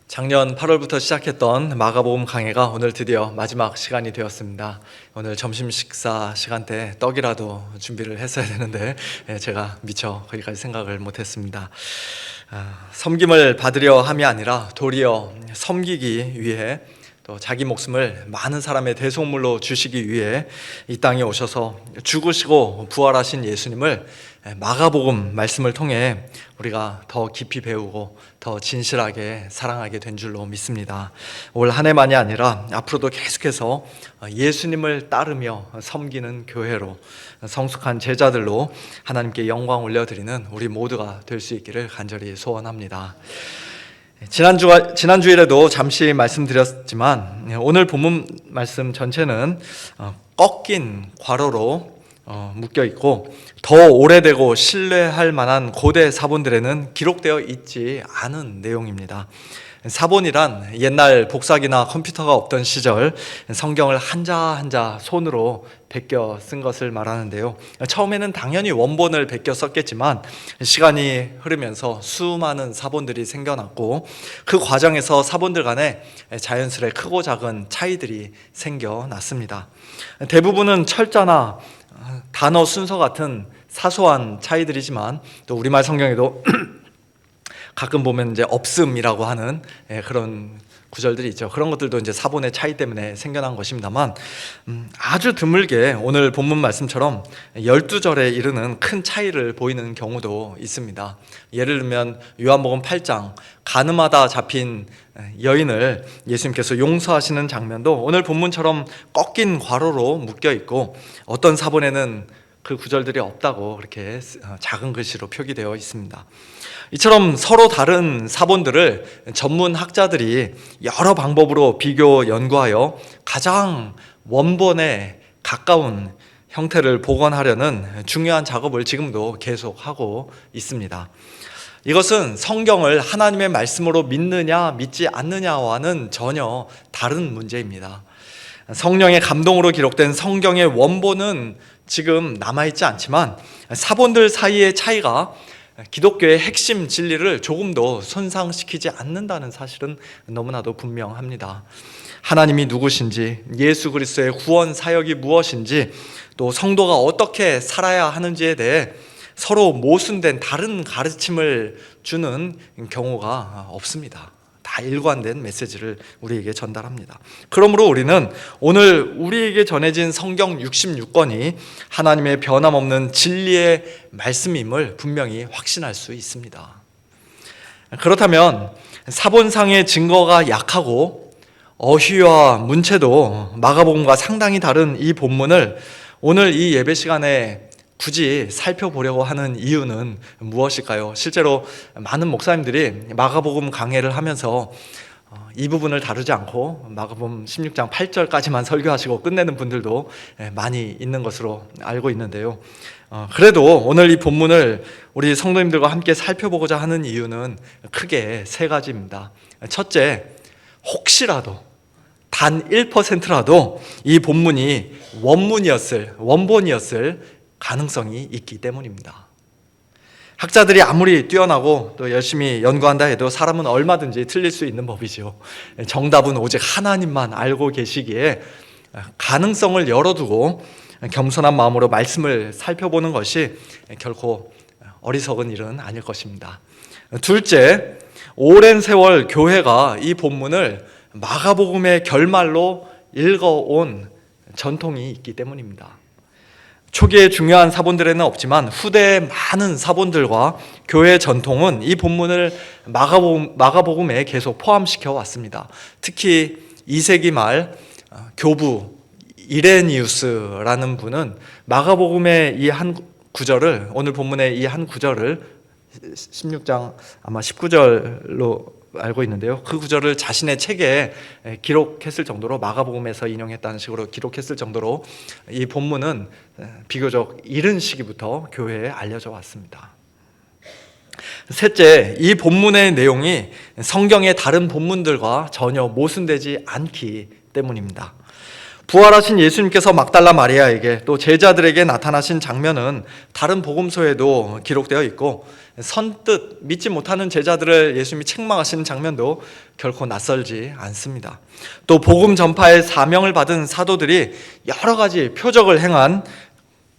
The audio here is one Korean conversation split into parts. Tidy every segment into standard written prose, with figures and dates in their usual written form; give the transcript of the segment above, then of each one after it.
작년 8월부터 시작했던 마가복음 강해가 오늘 드디어 마지막 시간이 되었습니다. 오늘 점심 식사 시간대 떡이라도 준비를 했어야 되는데 제가 미처 거기까지 생각을 못했습니다. 섬김을 받으려 함이 아니라 도리어 섬기기 위해 또 자기 목숨을 많은 사람의 대속물로 주시기 위해 이 땅에 오셔서 죽으시고 부활하신 예수님을 마가복음 말씀을 통해 우리가 더 깊이 배우고 더 진실하게 사랑하게 된 줄로 믿습니다. 올 한 해만이 아니라 앞으로도 계속해서 예수님을 따르며 섬기는 교회로, 성숙한 제자들로 하나님께 영광 올려드리는 우리 모두가 될 수 있기를 간절히 소원합니다. 지난주일에도 잠시 말씀드렸지만 오늘 본문 말씀 전체는 꺾인 괄호로 묶여 있고 더 오래되고 신뢰할 만한 고대 사본들에는 기록되어 있지 않은 내용입니다. 사본이란 옛날 복사기나 컴퓨터가 없던 시절 성경을 한자 한자 손으로 베껴 쓴 것을 말하는데요. 처음에는 당연히 원본을 베껴 썼겠지만 시간이 흐르면서 수많은 사본들이 생겨났고 그 과정에서 사본들 간에 자연스레 크고 작은 차이들이 생겨났습니다. 대부분은 철자나 단어 순서 같은 사소한 차이들이지만 또 우리말 성경에도 가끔 보면 이제 없음이라고 하는 그런 구절들이 있죠. 그런 것들도 이제 사본의 차이 때문에 생겨난 것입니다만 아주 드물게 오늘 본문 말씀처럼 12절에 이르는 큰 차이를 보이는 경우도 있습니다. 예를 들면 요한복음 8장 간음하다 잡힌 여인을 예수님께서 용서하시는 장면도 오늘 본문처럼 꺾인 괄호로 묶여 있고 어떤 사본에는 그 구절들이 없다고 그렇게 작은 글씨로 표기되어 있습니다. 이처럼 서로 다른 사본들을 전문 학자들이 여러 방법으로 비교 연구하여 가장 원본에 가까운 형태를 복원하려는 중요한 작업을 지금도 계속하고 있습니다. 이것은 성경을 하나님의 말씀으로 믿느냐 믿지 않느냐와는 전혀 다른 문제입니다. 성령의 감동으로 기록된 성경의 원본은 지금 남아있지 않지만 사본들 사이의 차이가 기독교의 핵심 진리를 조금도 손상시키지 않는다는 사실은 너무나도 분명합니다. 하나님이 누구신지, 예수 그리스도의 구원 사역이 무엇인지, 또 성도가 어떻게 살아야 하는지에 대해 서로 모순된 다른 가르침을 주는 경우가 없습니다. 다 일관된 메시지를 우리에게 전달합니다. 그러므로 우리는 오늘 우리에게 전해진 성경 66권이 하나님의 변함없는 진리의 말씀임을 분명히 확신할 수 있습니다. 그렇다면 사본상의 증거가 약하고 어휘와 문체도 마가복음과 상당히 다른 이 본문을 오늘 이 예배 시간에 굳이 살펴보려고 하는 이유는 무엇일까요? 실제로 많은 목사님들이 마가복음 강해를 하면서 이 부분을 다루지 않고 마가복음 16장 8절까지만 설교하시고 끝내는 분들도 많이 있는 것으로 알고 있는데요. 그래도 오늘 이 본문을 우리 성도님들과 함께 살펴보고자 하는 이유는 크게 세 가지입니다. 첫째, 혹시라도 단 1%라도 이 본문이 원본이었을 가능성이 있기 때문입니다. 학자들이 아무리 뛰어나고 또 열심히 연구한다 해도 사람은 얼마든지 틀릴 수 있는 법이죠. 정답은 오직 하나님만 알고 계시기에 가능성을 열어두고 겸손한 마음으로 말씀을 살펴보는 것이 결코 어리석은 일은 아닐 것입니다. 둘째, 오랜 세월 교회가 이 본문을 마가복음의 결말로 읽어온 전통이 있기 때문입니다. 초기에 중요한 사본들에는 없지만 후대의 많은 사본들과 교회의 전통은 이 본문을 마가복음에 계속 포함시켜 왔습니다. 특히 2세기 말 교부 이레니우스라는 분은 마가복음의 이 한 구절을, 오늘 본문의 이 한 구절을 16장 아마 19절로 알고 있는데요. 그 구절을 자신의 책에 기록했을 정도로, 마가복음에서 인용했다는 식으로 기록했을 정도로 이 본문은 비교적 이른 시기부터 교회에 알려져 왔습니다. 셋째, 이 본문의 내용이 성경의 다른 본문들과 전혀 모순되지 않기 때문입니다. 부활하신 예수님께서 막달라 마리아에게 또 제자들에게 나타나신 장면은 다른 복음서에도 기록되어 있고, 선뜻 믿지 못하는 제자들을 예수님이 책망하시는 장면도 결코 낯설지 않습니다. 또 복음 전파의 사명을 받은 사도들이 여러 가지 표적을 행한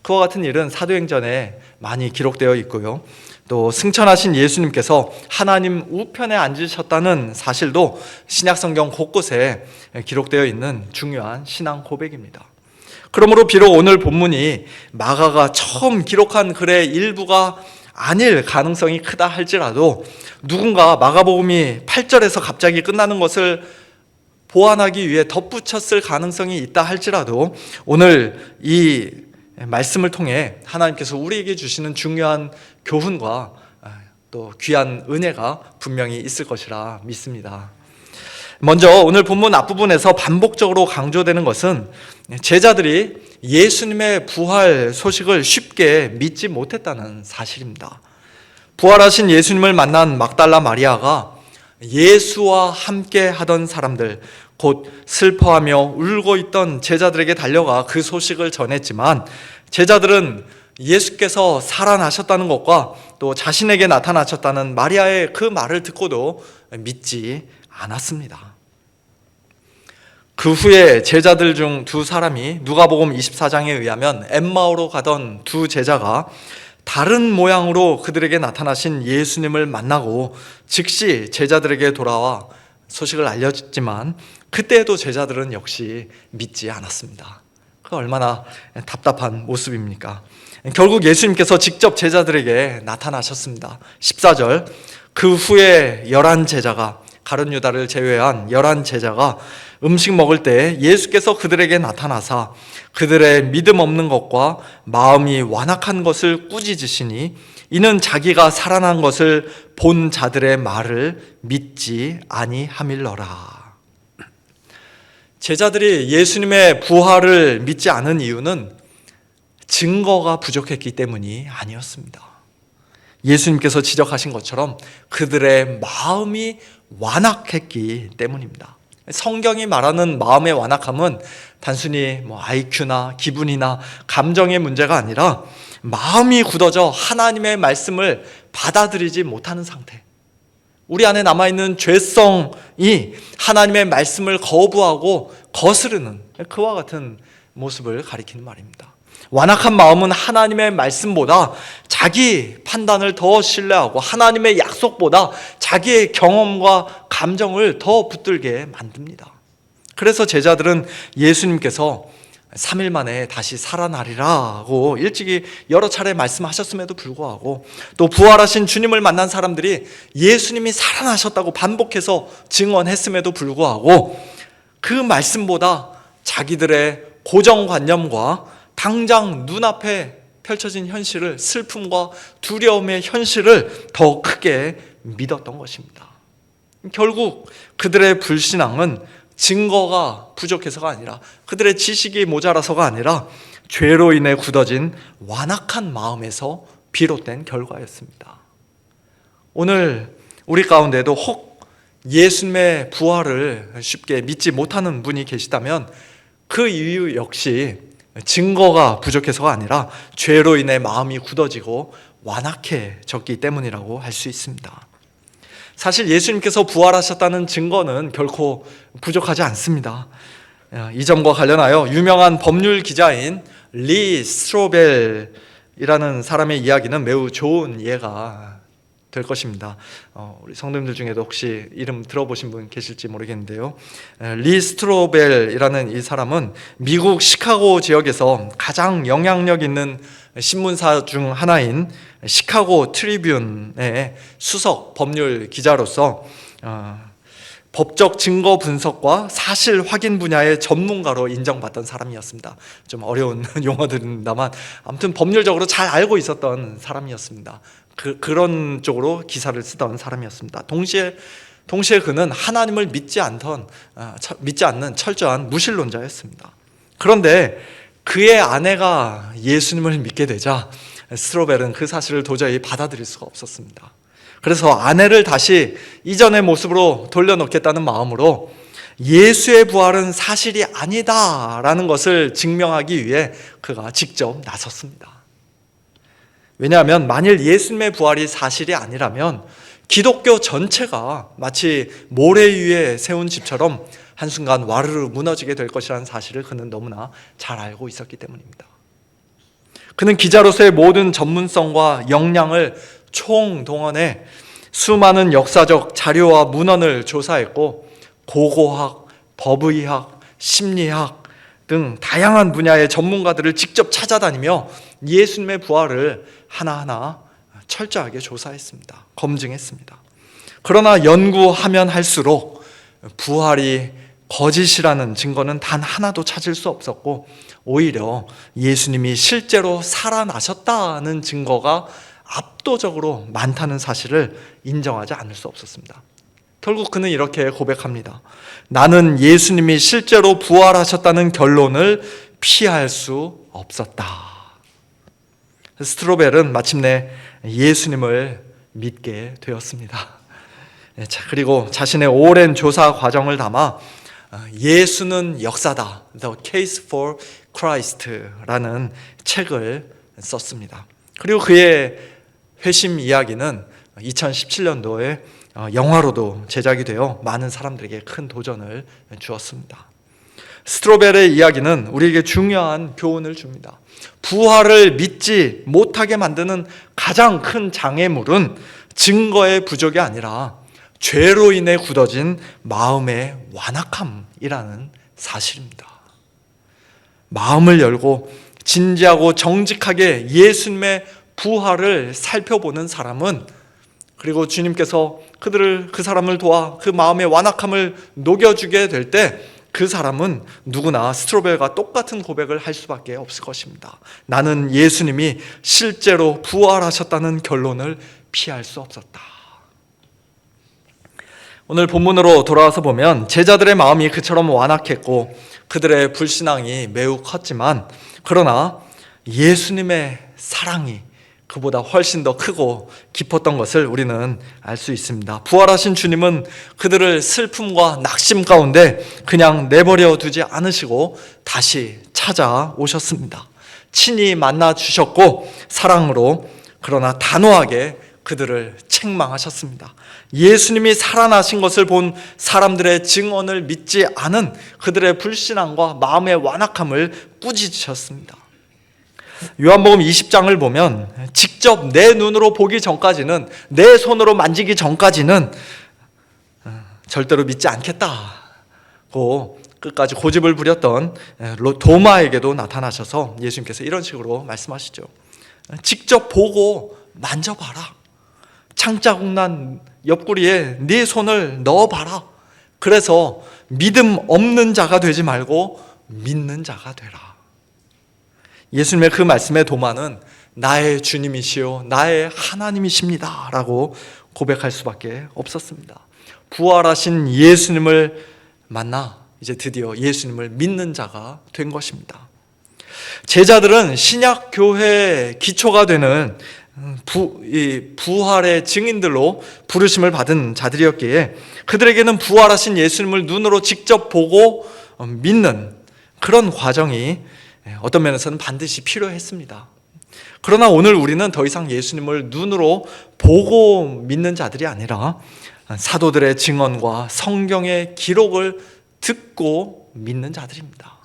그와 같은 일은 사도행전에 많이 기록되어 있고요. 또 승천하신 예수님께서 하나님 우편에 앉으셨다는 사실도 신약성경 곳곳에 기록되어 있는 중요한 신앙 고백입니다. 그러므로 비록 오늘 본문이 마가가 처음 기록한 글의 일부가 아닐 가능성이 크다 할지라도, 누군가 마가복음이 8절에서 갑자기 끝나는 것을 보완하기 위해 덧붙였을 가능성이 있다 할지라도, 오늘 이 말씀을 통해 하나님께서 우리에게 주시는 중요한 교훈과 또 귀한 은혜가 분명히 있을 것이라 믿습니다. 먼저 오늘 본문 앞부분에서 반복적으로 강조되는 것은 제자들이 예수님의 부활 소식을 쉽게 믿지 못했다는 사실입니다. 부활하신 예수님을 만난 막달라 마리아가 예수와 함께 하던 사람들, 곧 슬퍼하며 울고 있던 제자들에게 달려가 그 소식을 전했지만, 제자들은 예수께서 살아나셨다는 것과 또 자신에게 나타나셨다는 마리아의 그 말을 듣고도 믿지 않았습니다. 그 후에 제자들 중 두 사람이 누가복음 24장에 의하면 엠마오로 가던 두 제자가 다른 모양으로 그들에게 나타나신 예수님을 만나고 즉시 제자들에게 돌아와 소식을 알렸지만, 그때에도 제자들은 역시 믿지 않았습니다. 그 얼마나 답답한 모습입니까? 결국 예수님께서 직접 제자들에게 나타나셨습니다. 14절, 그 후에 11제자가, 가룟 유다를 제외한 11제자가 음식 먹을 때 예수께서 그들에게 나타나사 그들의 믿음 없는 것과 마음이 완악한 것을 꾸짖으시니, 이는 자기가 살아난 것을 본 자들의 말을 믿지 아니함일러라. 제자들이 예수님의 부활을 믿지 않은 이유는 증거가 부족했기 때문이 아니었습니다. 예수님께서 지적하신 것처럼 그들의 마음이 완악했기 때문입니다. 성경이 말하는 마음의 완악함은 단순히 IQ나 기분이나 감정의 문제가 아니라 마음이 굳어져 하나님의 말씀을 받아들이지 못하는 상태, 우리 안에 남아있는 죄성이 하나님의 말씀을 거부하고 거스르는 그와 같은 모습을 가리키는 말입니다. 완악한 마음은 하나님의 말씀보다 자기 판단을 더 신뢰하고 하나님의 약속보다 자기의 경험과 감정을 더 붙들게 만듭니다. 그래서 제자들은 예수님께서 3일 만에 다시 살아나리라고 일찍이 여러 차례 말씀하셨음에도 불구하고, 또 부활하신 주님을 만난 사람들이 예수님이 살아나셨다고 반복해서 증언했음에도 불구하고 그 말씀보다 자기들의 고정관념과 당장 눈앞에 펼쳐진 현실을, 슬픔과 두려움의 현실을 더 크게 믿었던 것입니다. 결국 그들의 불신앙은 증거가 부족해서가 아니라, 그들의 지식이 모자라서가 아니라 죄로 인해 굳어진 완악한 마음에서 비롯된 결과였습니다. 오늘 우리 가운데도 혹 예수님의 부활을 쉽게 믿지 못하는 분이 계시다면 그 이유 역시 증거가 부족해서가 아니라 죄로 인해 마음이 굳어지고 완악해졌기 때문이라고 할 수 있습니다. 사실 예수님께서 부활하셨다는 증거는 결코 부족하지 않습니다. 이 점과 관련하여 유명한 법률 기자인 리 스트로벨이라는 사람의 이야기는 매우 좋은 예가 될 것입니다. 우리 성도님들 중에도 혹시 이름 들어보신 분 계실지 모르겠는데요, 리 스트로벨이라는 이 사람은 미국 시카고 지역에서 가장 영향력 있는 신문사 중 하나인 시카고 트리뷴의 수석 법률 기자로서 법적 증거 분석과 사실 확인 분야의 전문가로 인정받던 사람이었습니다. 좀 어려운 용어들입니다만 아무튼 법률적으로 잘 알고 있었던 사람이었습니다. 그런 쪽으로 기사를 쓰던 사람이었습니다. 동시에 그는 하나님을 믿지 않는 철저한 무신론자였습니다. 그런데 그의 아내가 예수님을 믿게 되자 스트로벨은 그 사실을 도저히 받아들일 수가 없었습니다. 그래서 아내를 다시 이전의 모습으로 돌려놓겠다는 마음으로 예수의 부활은 사실이 아니다라는 것을 증명하기 위해 그가 직접 나섰습니다. 왜냐하면 만일 예수님의 부활이 사실이 아니라면 기독교 전체가 마치 모래 위에 세운 집처럼 한순간 와르르 무너지게 될 것이라는 사실을 그는 너무나 잘 알고 있었기 때문입니다. 그는 기자로서의 모든 전문성과 역량을 총동원해 수많은 역사적 자료와 문헌을 조사했고 고고학, 법의학, 심리학 등 다양한 분야의 전문가들을 직접 찾아다니며 예수님의 부활을 하나하나 철저하게 조사했습니다. 검증했습니다. 그러나 연구하면 할수록 부활이 거짓이라는 증거는 단 하나도 찾을 수 없었고 오히려 예수님이 실제로 살아나셨다는 증거가 압도적으로 많다는 사실을 인정하지 않을 수 없었습니다. 결국 그는 이렇게 고백합니다. 나는 예수님이 실제로 부활하셨다는 결론을 피할 수 없었다. 스트로벨은 마침내 예수님을 믿게 되었습니다. 자, 그리고 자신의 오랜 조사 과정을 담아 예수는 역사다, The Case for Christ라는 책을 썼습니다. 그리고 그의 회심 이야기는 2017년도에 영화로도 제작이 되어 많은 사람들에게 큰 도전을 주었습니다. 스트로벨의 이야기는 우리에게 중요한 교훈을 줍니다. 부활을 믿지 못하게 만드는 가장 큰 장애물은 증거의 부족이 아니라 죄로 인해 굳어진 마음의 완악함이라는 사실입니다. 마음을 열고 진지하고 정직하게 예수님의 부활을 살펴보는 사람은, 그리고 주님께서 그 사람을 도와 그 마음의 완악함을 녹여주게 될 때 그 사람은 누구나 스트로벨과 똑같은 고백을 할 수밖에 없을 것입니다. 나는 예수님이 실제로 부활하셨다는 결론을 피할 수 없었다. 오늘 본문으로 돌아와서 보면 제자들의 마음이 그처럼 완악했고 그들의 불신앙이 매우 컸지만, 그러나 예수님의 사랑이 그보다 훨씬 더 크고 깊었던 것을 우리는 알 수 있습니다. 부활하신 주님은 그들을 슬픔과 낙심 가운데 그냥 내버려 두지 않으시고 다시 찾아오셨습니다. 친히 만나 주셨고 사랑으로, 그러나 단호하게 그들을 책망하셨습니다. 예수님이 살아나신 것을 본 사람들의 증언을 믿지 않은 그들의 불신앙과 마음의 완악함을 꾸짖으셨습니다. 요한복음 20장을 보면 직접 내 눈으로 보기 전까지는, 내 손으로 만지기 전까지는 절대로 믿지 않겠다고 끝까지 고집을 부렸던 도마에게도 나타나셔서 예수님께서 이런 식으로 말씀하시죠. 직접 보고 만져봐라. 창자국 난 옆구리에 네 손을 넣어봐라. 그래서 믿음 없는 자가 되지 말고 믿는 자가 되라. 예수님의 그 말씀에 도마는 나의 주님이시요 나의 하나님이십니다 라고 고백할 수밖에 없었습니다. 부활하신 예수님을 만나 이제 드디어 예수님을 믿는 자가 된 것입니다. 제자들은 신약 교회의 기초가 되는 부활의 증인들로 부르심을 받은 자들이었기에 그들에게는 부활하신 예수님을 눈으로 직접 보고 믿는 그런 과정이 어떤 면에서는 반드시 필요했습니다. 그러나 오늘 우리는 더 이상 예수님을 눈으로 보고 믿는 자들이 아니라 사도들의 증언과 성경의 기록을 듣고 믿는 자들입니다.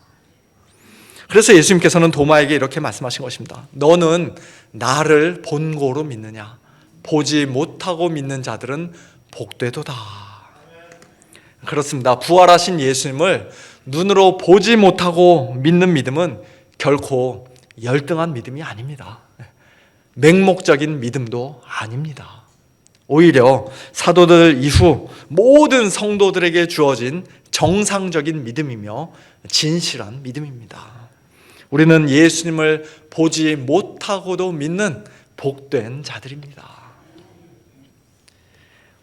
그래서 예수님께서는 도마에게 이렇게 말씀하신 것입니다. 너는 나를 본고로 믿느냐? 보지 못하고 믿는 자들은 복되도다. 그렇습니다. 부활하신 예수님을 눈으로 보지 못하고 믿는 믿음은 결코 열등한 믿음이 아닙니다. 맹목적인 믿음도 아닙니다. 오히려 사도들 이후 모든 성도들에게 주어진 정상적인 믿음이며 진실한 믿음입니다. 우리는 예수님을 보지 못하고도 믿는 복된 자들입니다.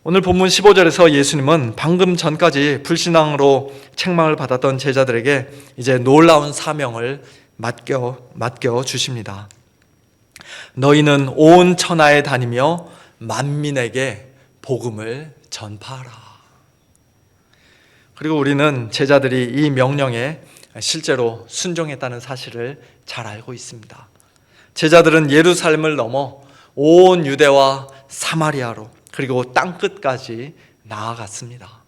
오늘 본문 15절에서 예수님은 방금 전까지 불신앙으로 책망을 받았던 제자들에게 이제 놀라운 사명을 맡겨 주십니다. 너희는 온 천하에 다니며 만민에게 복음을 전파하라. 그리고 우리는 제자들이 이 명령에 실제로 순종했다는 사실을 잘 알고 있습니다. 제자들은 예루살렘을 넘어 온 유대와 사마리아로 그리고 땅끝까지 나아갔습니다.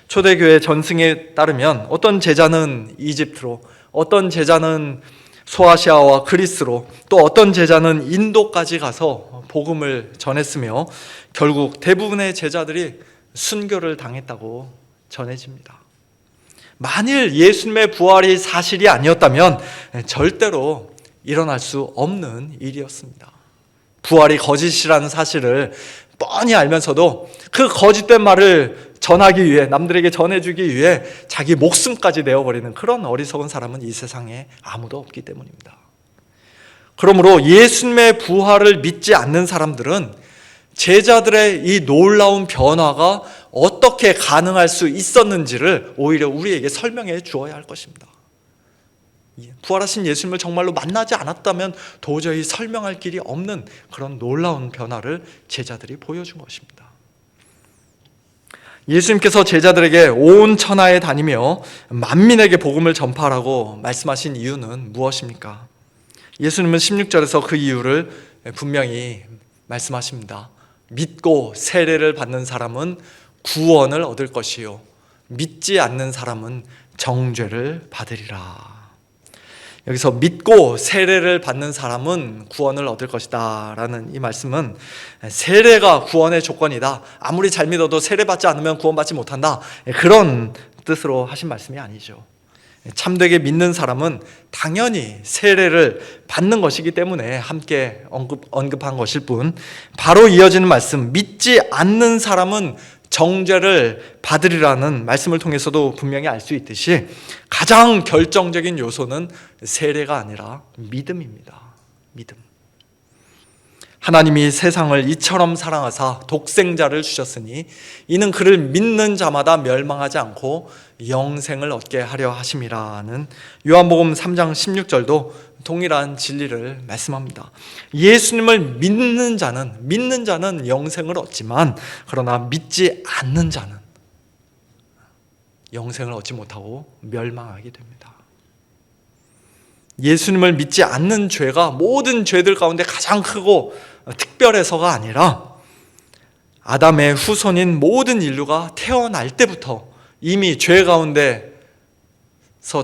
초대교회 전승에 따르면 어떤 제자는 이집트로, 어떤 제자는 소아시아와 그리스로, 또 어떤 제자는 인도까지 가서 복음을 전했으며 결국 대부분의 제자들이 순교를 당했다고 전해집니다. 만일 예수님의 부활이 사실이 아니었다면 절대로 일어날 수 없는 일이었습니다. 부활이 거짓이라는 사실을 뻔히 알면서도 그 거짓된 말을 전하기 위해, 남들에게 전해주기 위해 자기 목숨까지 내어버리는 그런 어리석은 사람은 이 세상에 아무도 없기 때문입니다. 그러므로 예수님의 부활을 믿지 않는 사람들은 제자들의 이 놀라운 변화가 어떻게 가능할 수 있었는지를 오히려 우리에게 설명해 주어야 할 것입니다. 부활하신 예수님을 정말로 만나지 않았다면 도저히 설명할 길이 없는 그런 놀라운 변화를 제자들이 보여준 것입니다. 예수님께서 제자들에게 온 천하에 다니며 만민에게 복음을 전파하라고 말씀하신 이유는 무엇입니까? 예수님은 16절에서 그 이유를 분명히 말씀하십니다. 믿고 세례를 받는 사람은 구원을 얻을 것이요 믿지 않는 사람은 정죄를 받으리라. 여기서 믿고 세례를 받는 사람은 구원을 얻을 것이다 라는 이 말씀은 세례가 구원의 조건이다, 아무리 잘 믿어도 세례받지 않으면 구원받지 못한다, 그런 뜻으로 하신 말씀이 아니죠. 참되게 믿는 사람은 당연히 세례를 받는 것이기 때문에 함께 언급한 것일 뿐, 바로 이어지는 말씀, 믿지 않는 사람은 정죄를 받으리라는 말씀을 통해서도 분명히 알 수 있듯이 가장 결정적인 요소는 세례가 아니라 믿음입니다. 믿음. 하나님이 세상을 이처럼 사랑하사 독생자를 주셨으니 이는 그를 믿는 자마다 멸망하지 않고 영생을 얻게 하려 하심이라는 요한복음 3장 16절도 동일한 진리를 말씀합니다. 예수님을 믿는 자는 영생을 얻지만 그러나 믿지 않는 자는 영생을 얻지 못하고 멸망하게 됩니다. 예수님을 믿지 않는 죄가 모든 죄들 가운데 가장 크고 특별해서가 아니라 아담의 후손인 모든 인류가 태어날 때부터 이미 죄 가운데서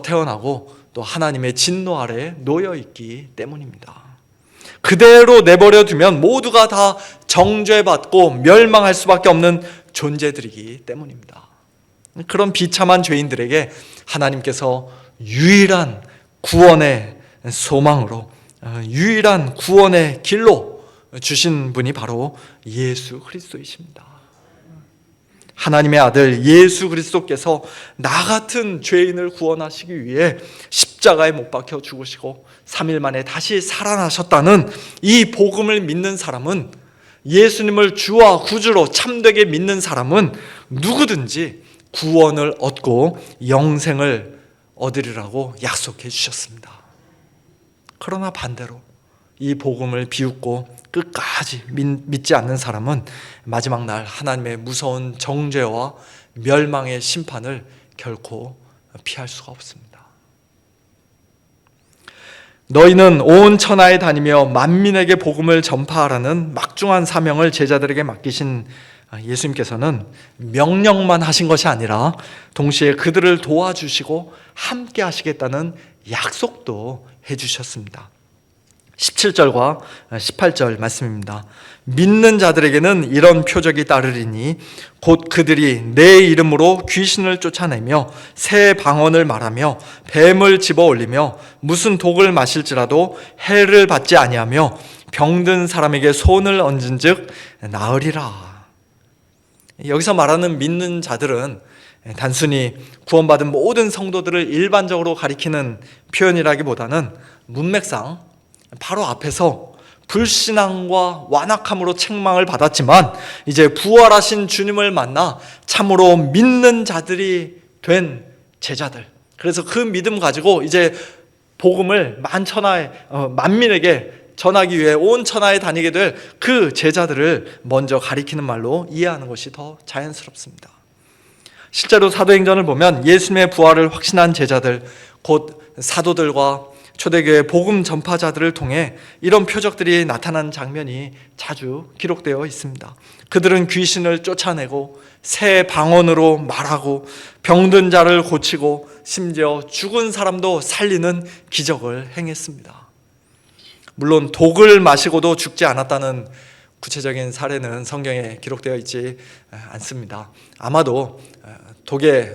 태어나고 또 하나님의 진노 아래에 놓여 있기 때문입니다. 그대로 내버려 두면 모두가 다 정죄받고 멸망할 수밖에 없는 존재들이기 때문입니다. 그런 비참한 죄인들에게 하나님께서 유일한 구원의 소망으로, 유일한 구원의 길로 주신 분이 바로 예수 그리스도이십니다. 하나님의 아들 예수 그리스도께서 나 같은 죄인을 구원하시기 위해 십자가에 못 박혀 죽으시고 3일 만에 다시 살아나셨다는 이 복음을 믿는 사람은, 예수님을 주와 구주로 참되게 믿는 사람은 누구든지 구원을 얻고 영생을 얻으리라고 약속해 주셨습니다. 그러나 반대로 이 복음을 비웃고 끝까지 믿지 않는 사람은 마지막 날 하나님의 무서운 정죄와 멸망의 심판을 결코 피할 수가 없습니다. 너희는 온 천하에 다니며 만민에게 복음을 전파하라는 막중한 사명을 제자들에게 맡기신 예수님께서는 명령만 하신 것이 아니라 동시에 그들을 도와주시고 함께 하시겠다는 약속도 해주셨습니다. 17절과 18절 말씀입니다. 믿는 자들에게는 이런 표적이 따르리니 곧 그들이 내 이름으로 귀신을 쫓아내며 새 방언을 말하며 뱀을 집어 올리며 무슨 독을 마실지라도 해를 받지 아니하며 병든 사람에게 손을 얹은즉 나으리라. 여기서 말하는 믿는 자들은 단순히 구원받은 모든 성도들을 일반적으로 가리키는 표현이라기보다는 문맥상 바로 앞에서 불신앙과 완악함으로 책망을 받았지만 이제 부활하신 주님을 만나 참으로 믿는 자들이 된 제자들, 그래서 그 믿음 가지고 이제 복음을 만민에게 전하기 위해 온 천하에 다니게 될 그 제자들을 먼저 가리키는 말로 이해하는 것이 더 자연스럽습니다. 실제로 사도행전을 보면 예수님의 부활을 확신한 제자들, 곧 사도들과 초대교회 복음 전파자들을 통해 이런 표적들이 나타난 장면이 자주 기록되어 있습니다. 그들은 귀신을 쫓아내고 새 방언으로 말하고 병든 자를 고치고 심지어 죽은 사람도 살리는 기적을 행했습니다. 물론 독을 마시고도 죽지 않았다는 구체적인 사례는 성경에 기록되어 있지 않습니다. 아마도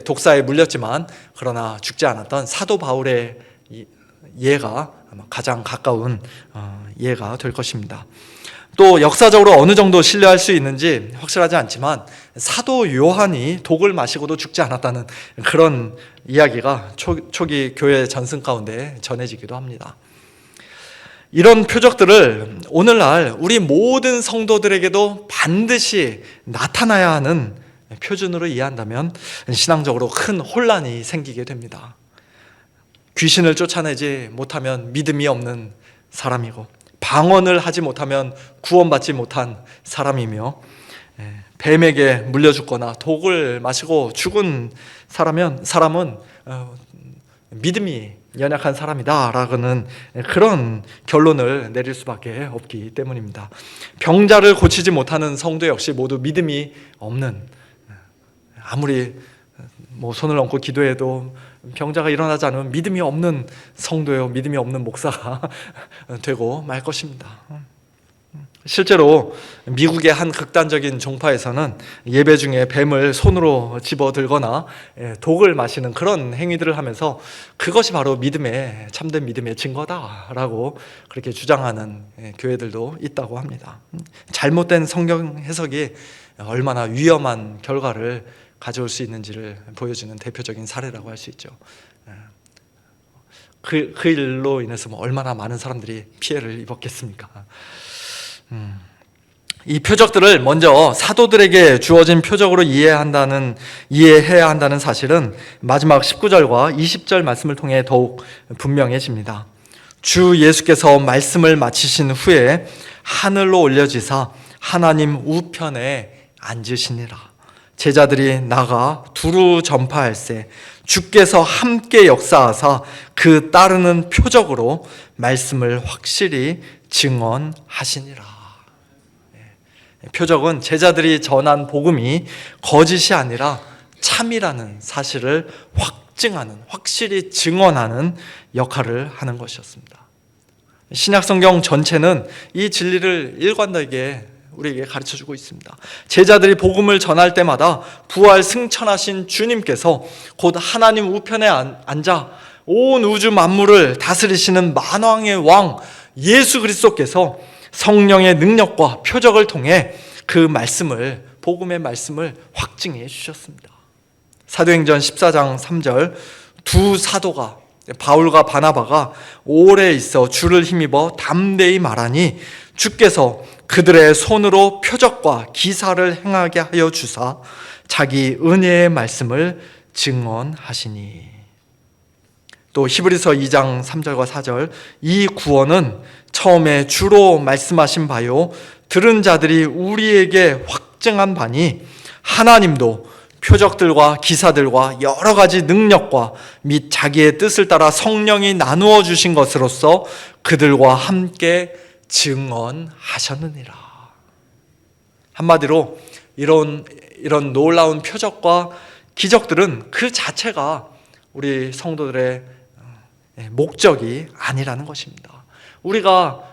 독사에 물렸지만 그러나 죽지 않았던 사도 바울의 예가 아마 가장 가까운 예가 될 것입니다. 또 역사적으로 어느 정도 신뢰할 수 있는지 확실하지 않지만 사도 요한이 독을 마시고도 죽지 않았다는 그런 이야기가 초기 교회 전승 가운데 전해지기도 합니다. 이런 표적들을 오늘날 우리 모든 성도들에게도 반드시 나타나야 하는 표준으로 이해한다면 신앙적으로 큰 혼란이 생기게 됩니다. 귀신을 쫓아내지 못하면 믿음이 없는 사람이고, 방언을 하지 못하면 구원받지 못한 사람이며, 뱀에게 물려 죽거나 독을 마시고 죽은 사람은 믿음이 연약한 사람이다라는 그런 결론을 내릴 수밖에 없기 때문입니다. 병자를 고치지 못하는 성도 역시 모두 믿음이 없는, 아무리 손을 얹고 기도해도 병자가 일어나지 않으면 믿음이 없는 성도요, 믿음이 없는 목사가 되고 말 것입니다. 실제로 미국의 한 극단적인 종파에서는 예배 중에 뱀을 손으로 집어들거나 독을 마시는 그런 행위들을 하면서 그것이 바로 참된 믿음의 증거다라고 그렇게 주장하는 교회들도 있다고 합니다. 잘못된 성경 해석이 얼마나 위험한 결과를 가져올 수 있는지를 보여주는 대표적인 사례라고 할 수 있죠. 그 일로 인해서 얼마나 많은 사람들이 피해를 입었겠습니까? 이 표적들을 먼저 사도들에게 주어진 표적으로 이해해야 한다는 사실은 마지막 19절과 20절 말씀을 통해 더욱 분명해집니다. 주 예수께서 말씀을 마치신 후에 하늘로 올려지사 하나님 우편에 앉으시니라. 제자들이 나가 두루 전파할세 주께서 함께 역사하사 그 따르는 표적으로 말씀을 확실히 증언하시니라. 표적은 제자들이 전한 복음이 거짓이 아니라 참이라는 사실을 확실히 증언하는 역할을 하는 것이었습니다. 신약성경 전체는 이 진리를 일관되게 우리에게 가르쳐주고 있습니다. 제자들이 복음을 전할 때마다 부활 승천하신 주님께서 곧 하나님 우편에 앉아 온 우주 만물을 다스리시는 만왕의 왕 예수 그리스도께서 성령의 능력과 표적을 통해 그 복음의 말씀을 확증해 주셨습니다. 사도행전 14장 3절, 두 사도가 바울과 바나바가 오래 있어 주를 힘입어 담대히 말하니 주께서 그들의 손으로 표적과 기사를 행하게 하여 주사 자기 은혜의 말씀을 증언하시니. 또 히브리서 2장 3절과 4절, 이 구원은 처음에 주로 말씀하신 바요 들은 자들이 우리에게 확증한 바니 하나님도 표적들과 기사들과 여러 가지 능력과 및 자기의 뜻을 따라 성령이 나누어 주신 것으로서 그들과 함께 증언하셨느니라. 한마디로 이런 놀라운 표적과 기적들은 그 자체가 우리 성도들의 목적이 아니라는 것입니다. 우리가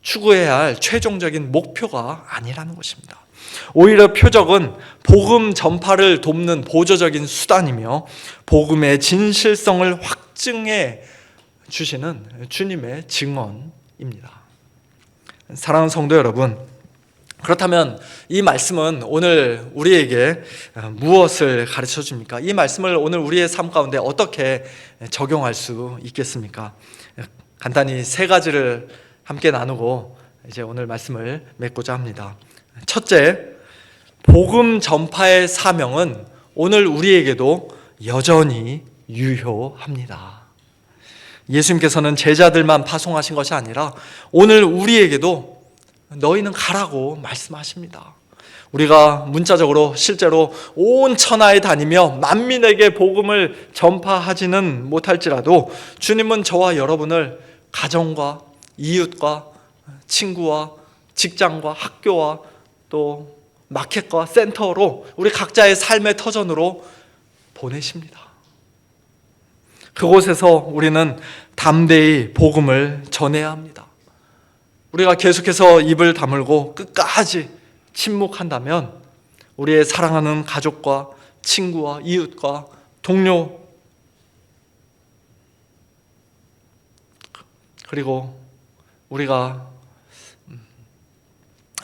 추구해야 할 최종적인 목표가 아니라는 것입니다. 오히려 표적은 복음 전파를 돕는 보조적인 수단이며 복음의 진실성을 확증해 주시는 주님의 증언입니다. 사랑하는 성도 여러분, 그렇다면 이 말씀은 오늘 우리에게 무엇을 가르쳐 줍니까? 이 말씀을 오늘 우리의 삶 가운데 어떻게 적용할 수 있겠습니까? 간단히 세 가지를 함께 나누고 이제 오늘 말씀을 맺고자 합니다. 첫째, 복음 전파의 사명은 오늘 우리에게도 여전히 유효합니다. 예수님께서는 제자들만 파송하신 것이 아니라 오늘 우리에게도 너희는 가라고 말씀하십니다. 우리가 문자적으로 실제로 온 천하에 다니며 만민에게 복음을 전파하지는 못할지라도 주님은 저와 여러분을 가정과 이웃과 친구와 직장과 학교와 또 마켓과 센터로 우리 각자의 삶의 터전으로 보내십니다. 그곳에서 우리는 담대히 복음을 전해야 합니다. 우리가 계속해서 입을 다물고 끝까지 침묵한다면 우리의 사랑하는 가족과 친구와 이웃과 동료 그리고 우리가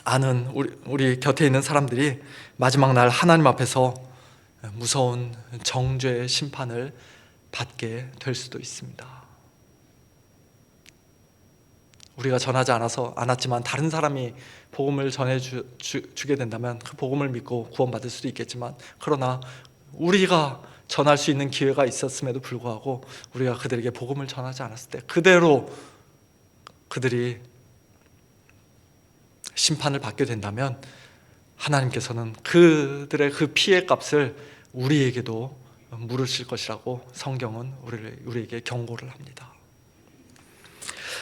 아는 우리 곁에 있는 사람들이 마지막 날 하나님 앞에서 무서운 정죄의 심판을 받게 될 수도 있습니다. 우리가 전하지 않았지만 다른 사람이 복음을 전해주게 된다면 그 복음을 믿고 구원받을 수도 있겠지만, 그러나 우리가 전할 수 있는 기회가 있었음에도 불구하고 우리가 그들에게 복음을 전하지 않았을 때 그대로 그들이 심판을 받게 된다면 하나님께서는 그들의 그 피해 값을 우리에게도 물으실 것이라고 성경은 우리에게 경고를 합니다.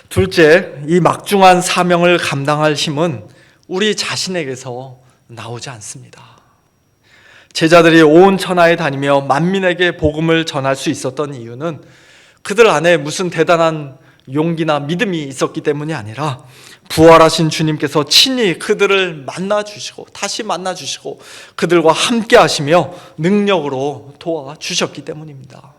둘째, 이 막중한 사명을 감당할 힘은 우리 자신에게서 나오지 않습니다. 제자들이 온 천하에 다니며 만민에게 복음을 전할 수 있었던 이유는 그들 안에 무슨 대단한 용기나 믿음이 있었기 때문이 아니라 부활하신 주님께서 친히 그들을 다시 만나주시고 그들과 함께 하시며 능력으로 도와주셨기 때문입니다.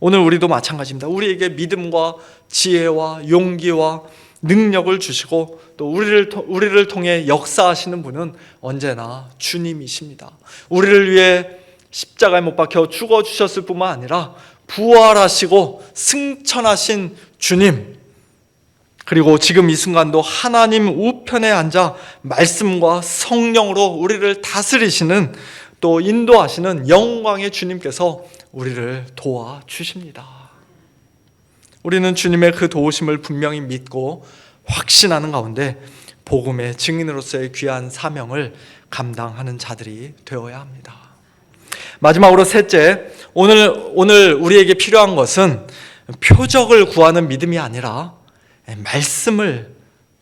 오늘 우리도 마찬가지입니다. 우리에게 믿음과 지혜와 용기와 능력을 주시고 또 우리를 통해 역사하시는 분은 언제나 주님이십니다. 우리를 위해 십자가에 못 박혀 죽어주셨을 뿐만 아니라 부활하시고 승천하신 주님, 그리고 지금 이 순간도 하나님 우편에 앉아 말씀과 성령으로 우리를 다스리시는 또 인도하시는 영광의 주님께서 우리를 도와주십니다. 우리는 주님의 그 도우심을 분명히 믿고 확신하는 가운데 복음의 증인으로서의 귀한 사명을 감당하는 자들이 되어야 합니다. 마지막으로 셋째, 오늘 우리에게 필요한 것은 표적을 구하는 믿음이 아니라 말씀을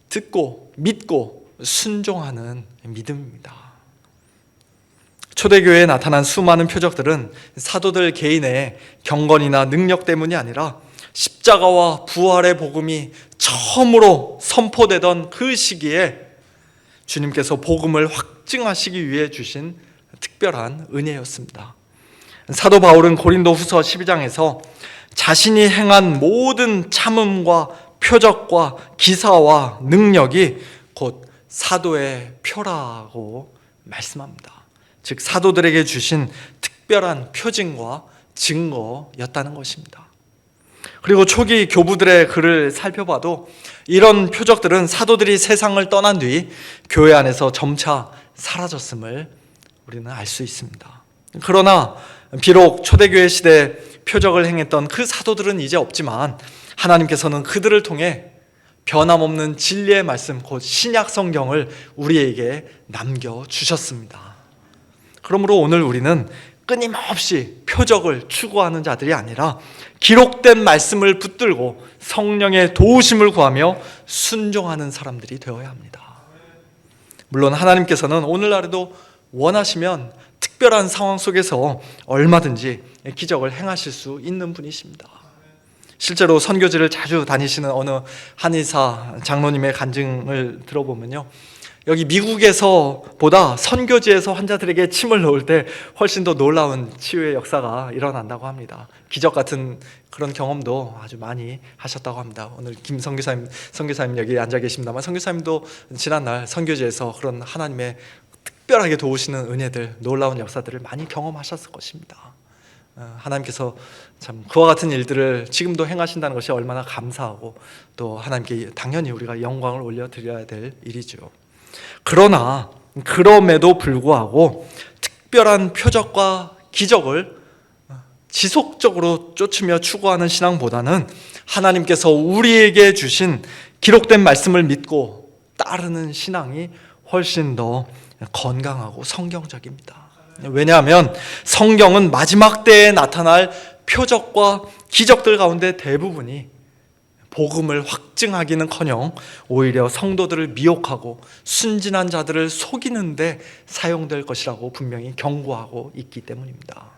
듣고 믿고 순종하는 믿음입니다. 초대교회에 나타난 수많은 표적들은 사도들 개인의 경건이나 능력 때문이 아니라 십자가와 부활의 복음이 처음으로 선포되던 그 시기에 주님께서 복음을 확증하시기 위해 주신 특별한 은혜였습니다. 사도 바울은 고린도후서 12장에서 자신이 행한 모든 참음과 표적과 기사와 능력이 곧 사도의 표라고 말씀합니다. 즉 사도들에게 주신 특별한 표징과 증거였다는 것입니다. 그리고 초기 교부들의 글을 살펴봐도 이런 표적들은 사도들이 세상을 떠난 뒤 교회 안에서 점차 사라졌음을 우리는 알 수 있습니다. 그러나 비록 초대교회 시대에 표적을 행했던 그 사도들은 이제 없지만 하나님께서는 그들을 통해 변함없는 진리의 말씀, 곧 신약 성경을 우리에게 남겨주셨습니다. 그러므로 오늘 우리는 끊임없이 표적을 추구하는 자들이 아니라 기록된 말씀을 붙들고 성령의 도우심을 구하며 순종하는 사람들이 되어야 합니다. 물론 하나님께서는 오늘날에도 원하시면 특별한 상황 속에서 얼마든지 기적을 행하실 수 있는 분이십니다. 실제로 선교지를 자주 다니시는 어느 한의사 장로님의 간증을 들어보면요, 여기 미국에서보다 선교지에서 환자들에게 침을 놓을 때 훨씬 더 놀라운 치유의 역사가 일어난다고 합니다. 기적 같은 그런 경험도 아주 많이 하셨다고 합니다. 오늘 김 선교사님 여기 앉아 계십니다만, 선교사님도 지난날 선교지에서 그런 하나님의 특별하게 도우시는 은혜들, 놀라운 역사들을 많이 경험하셨을 것입니다. 하나님께서 참 그와 같은 일들을 지금도 행하신다는 것이 얼마나 감사하고 또 하나님께 당연히 우리가 영광을 올려드려야 될 일이죠. 그러나 그럼에도 불구하고 특별한 표적과 기적을 지속적으로 쫓으며 추구하는 신앙보다는 하나님께서 우리에게 주신 기록된 말씀을 믿고 따르는 신앙이 훨씬 더 건강하고 성경적입니다. 왜냐하면 성경은 마지막 때에 나타날 표적과 기적들 가운데 대부분이 복음을 확증하기는커녕 오히려 성도들을 미혹하고 순진한 자들을 속이는데 사용될 것이라고 분명히 경고하고 있기 때문입니다.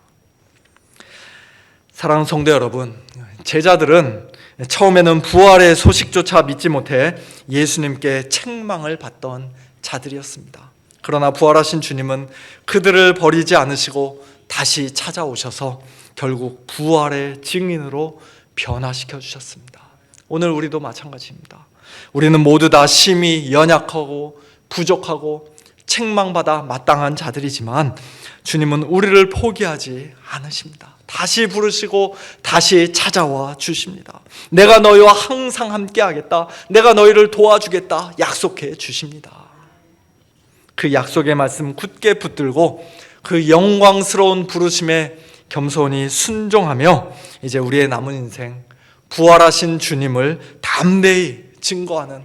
사랑하는 성도 여러분, 제자들은 처음에는 부활의 소식조차 믿지 못해 예수님께 책망을 받던 자들이었습니다. 그러나 부활하신 주님은 그들을 버리지 않으시고 다시 찾아오셔서 결국 부활의 증인으로 변화시켜 주셨습니다. 오늘 우리도 마찬가지입니다. 우리는 모두 다 심히 연약하고 부족하고 책망받아 마땅한 자들이지만 주님은 우리를 포기하지 않으십니다. 다시 부르시고 다시 찾아와 주십니다. 내가 너희와 항상 함께 하겠다. 내가 너희를 도와주겠다. 약속해 주십니다. 그 약속의 말씀 굳게 붙들고 그 영광스러운 부르심에 겸손히 순종하며 이제 우리의 남은 인생 부활하신 주님을 담대히 증거하는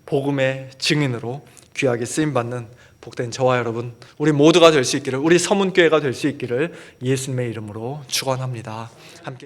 복음의 증인으로 귀하게 쓰임받는 복된 저와 여러분, 우리 모두가 될 수 있기를, 우리 서문교회가 될 수 있기를 예수님의 이름으로 축원합니다. 함께